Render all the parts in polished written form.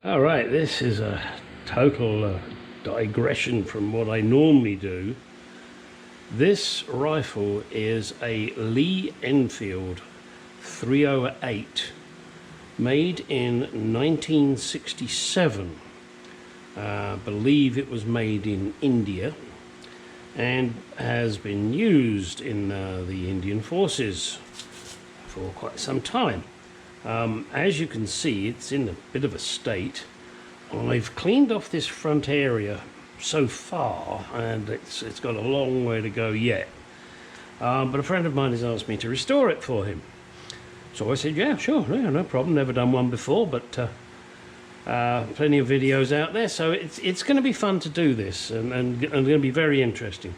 All right, this is a total digression from what I normally do. This rifle is a Lee Enfield 308 made in 1967. I believe it was made in India and has been used in the Indian forces for quite some time. As you can see, it's in a bit of a state. I've cleaned off this front area so far, and it's got a long way to go yet. But a friend of mine has asked me to restore it for him. So I said, yeah, sure, yeah, no problem. Never done one before, but plenty of videos out there. So it's going to be fun to do this, and going to be very interesting.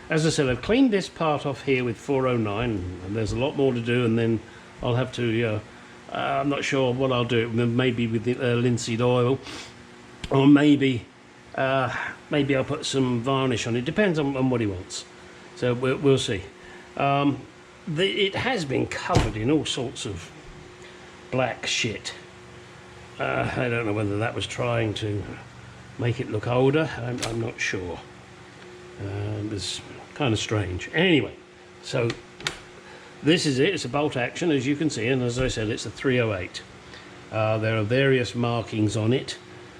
As I said, I've cleaned this part off here with 409, and there's a lot more to do, and then I'll have to... I'm not sure what I'll do. Maybe with the linseed oil, or maybe I'll put some varnish on it. Depends on what he wants. So we'll see. It has been covered in all sorts of black shit. I don't know whether that was trying to make it look older. I'm not sure. It was kind of strange. Anyway, so this is it. It's a bolt action, as you can see, and as I said, it's a 308. There are various markings on it.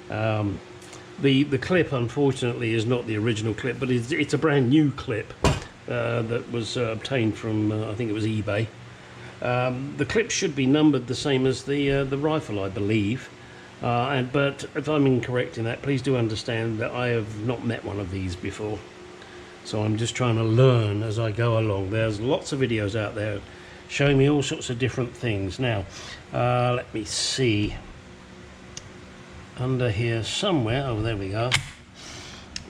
The clip, unfortunately, is not the original clip, but it's a brand new clip that was obtained from, I think it was eBay. The clip should be numbered the same as the rifle, I believe. But if I'm incorrect in that, please do understand that I have not met one of these before. So I'm just trying to learn as I go along. There's lots of videos out there showing me all sorts of different things. Now, let me see. Under here somewhere, oh, there we go.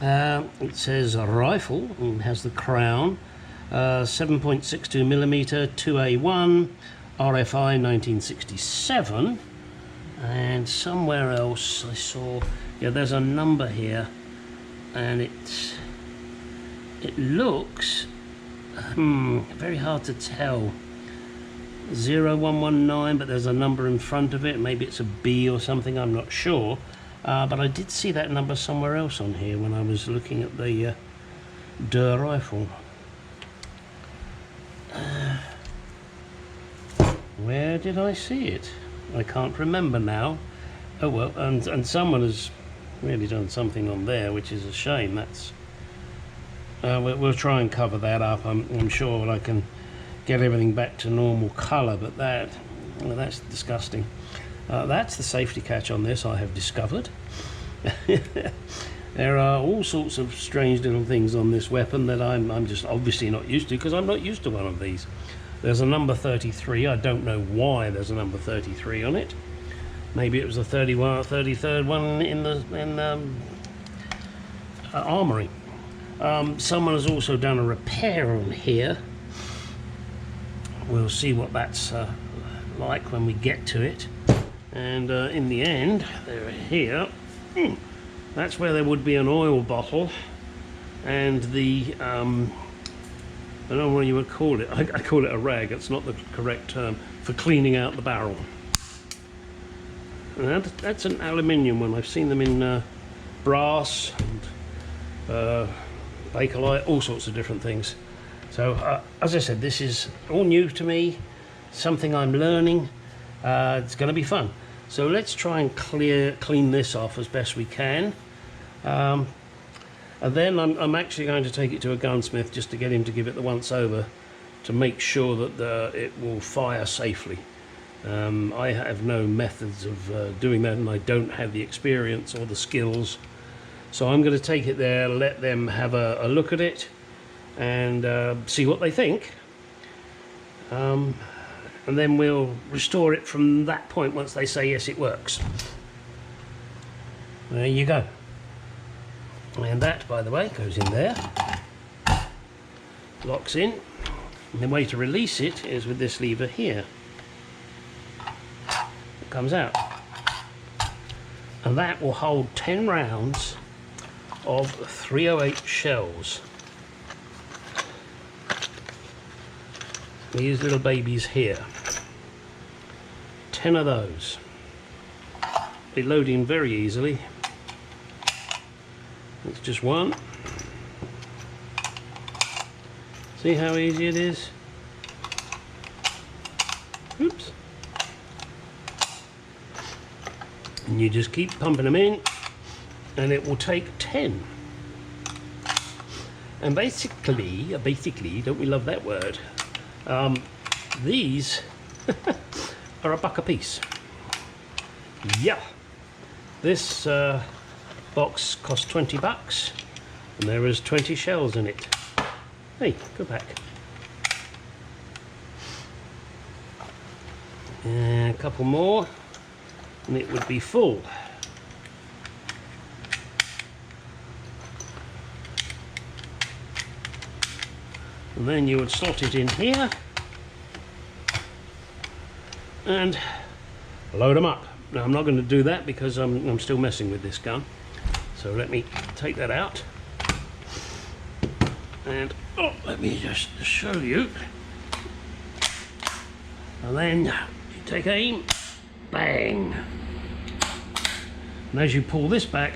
It says a rifle, and has the crown. 7.62mm, 2A1, RFI 1967. And somewhere else I saw, yeah, there's a number here, and it looks very hard to tell. 0119, but there's a number in front of it. Maybe it's a B or something, I'm not sure. But I did see that number somewhere else on here when I was looking at the Durr rifle. Where did I see it? I can't remember now. Oh well, and someone has really done something on there, which is a shame. That's we'll try and cover that up. I'm sure I can get everything back to normal colour, but that's disgusting. That's the safety catch on this, I have discovered. There are all sorts of strange little things on this weapon that I'm just obviously not used to, because I'm not used to one of these. There's a number 33. I don't know why there's a number 33 on it. Maybe it was the 33rd one in the armory. Someone has also done a repair on here. We'll see what that's like when we get to it. And in the end, they're here. That's where there would be an oil bottle, and the I don't know what you would call it. I call it a rag. It's not the correct term for cleaning out the barrel. And that's an aluminium one. I've seen them in brass and bakelite, all sorts of different things. So as I said, this is all new to me, something I'm learning. It's going to be fun. So let's try and clean this off as best we can. And then I'm actually going to take it to a gunsmith just to get him to give it the once over to make sure that it will fire safely. I have no methods of doing that, and I don't have the experience or the skills. So I'm going to take it there, let them have a look at it, and see what they think. And then we'll restore it from that point once they say yes, it works. There you go. And that, by the way, goes in there, locks in, and the way to release it is with this lever here. It comes out, and that will hold 10 rounds of 308 shells. These little babies here, 10 of those. be loading very easily. It's just one. See how easy it is? Oops. And you just keep pumping them in, and it will take 10. And basically, don't we love that word? These are $1 a piece. Yeah. This box costs 20 bucks, and there is 20 shells in it. Hey, go back. And a couple more, and it would be full. And then you would slot it in here and load them up. Now I'm not going to do that because I'm still messing with this gun. So let me take that out. And let me just show you. And then you take aim, bang. And as you pull this back,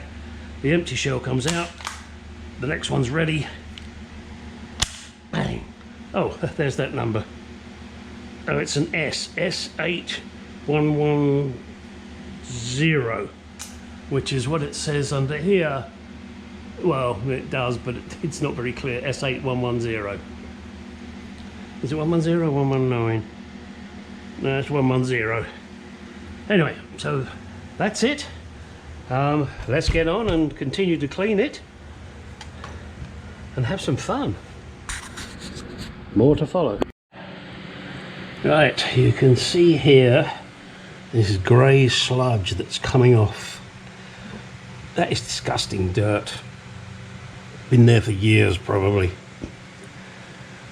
the empty shell comes out. The next one's ready. Bang. Oh, there's that number. Oh, it's an S, S8110, which is what it says under here. Well, it does, but it's not very clear. S8110. Is it 110 or 119? No, it's 110. Anyway, so that's it. Let's get on and continue to clean it and have some fun. More to follow. Right, you can see here this grey sludge that's coming off. That is disgusting dirt. Been there for years probably.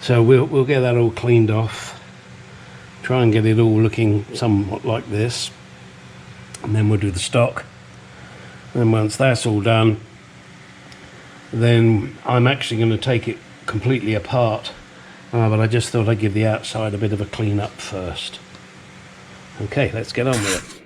So we'll get that all cleaned off. Try and get it all looking somewhat like this. And then we'll do the stock. And once that's all done, then I'm actually going to take it completely apart. But I just thought I'd give the outside a bit of a clean up first. Okay, let's get on with it.